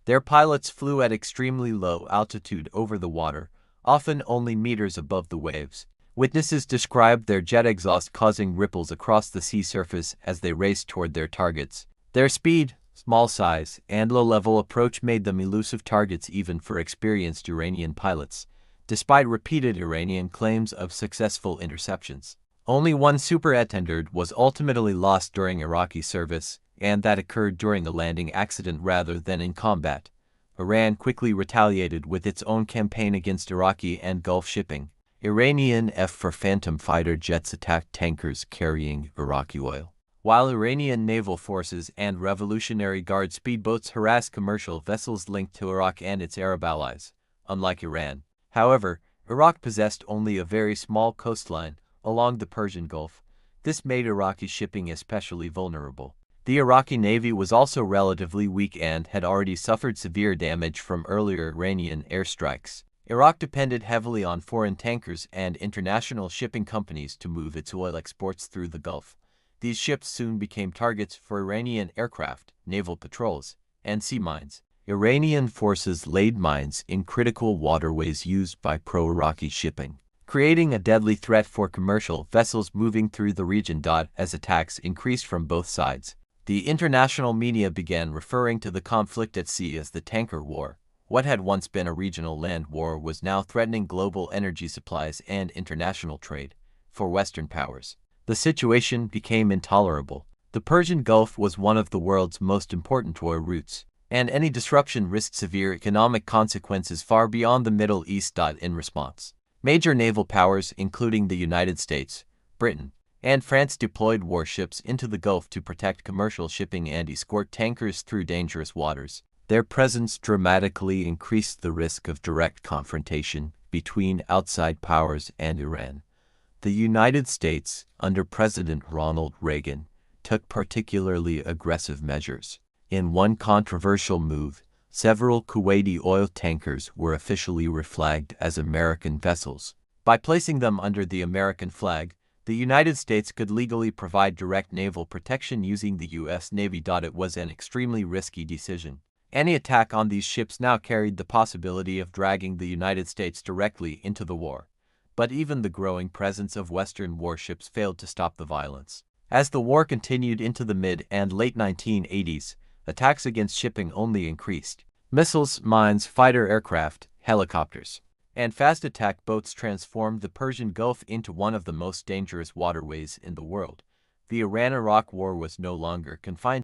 Their pilots flew at extremely low altitude over the water, often only meters above the waves. Witnesses described their jet exhaust causing ripples across the sea surface as they raced toward their targets. Their speed, small size, and low-level approach made them elusive targets even for experienced Iranian pilots, despite repeated Iranian claims of successful interceptions. Only one Super Etendard was ultimately lost during Iraqi service, and that occurred during a landing accident rather than in combat. Iran quickly retaliated with its own campaign against Iraqi and Gulf shipping. Iranian F-4 Phantom fighter jets attacked tankers carrying Iraqi oil, while Iranian naval forces and Revolutionary Guard speedboats harassed commercial vessels linked to Iraq and its Arab allies. Unlike Iran, however, Iraq possessed only a very small coastline along the Persian Gulf. This made Iraqi shipping especially vulnerable. The Iraqi Navy was also relatively weak and had already suffered severe damage from earlier Iranian airstrikes. Iraq depended heavily on foreign tankers and international shipping companies to move its oil exports through the Gulf. These ships soon became targets for Iranian aircraft, naval patrols, and sea mines. Iranian forces laid mines in critical waterways used by pro-Iraqi shipping, creating a deadly threat for commercial vessels moving through the region. As attacks increased from both sides, the international media began referring to the conflict at sea as the Tanker War. What had once been a regional land war was now threatening global energy supplies and international trade. For Western powers, the situation became intolerable. The Persian Gulf was one of the world's most important oil routes, and any disruption risked severe economic consequences far beyond the Middle East. In response, major naval powers, including the United States, Britain, and France, deployed warships into the Gulf to protect commercial shipping and escort tankers through dangerous waters. Their presence dramatically increased the risk of direct confrontation between outside powers and Iran. The United States, under President Ronald Reagan, took particularly aggressive measures. In one controversial move, several Kuwaiti oil tankers were officially reflagged as American vessels. By placing them under the American flag, the United States could legally provide direct naval protection using the U.S. Navy. It was an extremely risky decision. Any attack on these ships now carried the possibility of dragging the United States directly into the war. But even the growing presence of Western warships failed to stop the violence. As the war continued into the mid and late 1980s, attacks against shipping only increased. Missiles, mines, fighter aircraft, helicopters, and fast attack boats transformed the Persian Gulf into one of the most dangerous waterways in the world. The Iran-Iraq War was no longer confined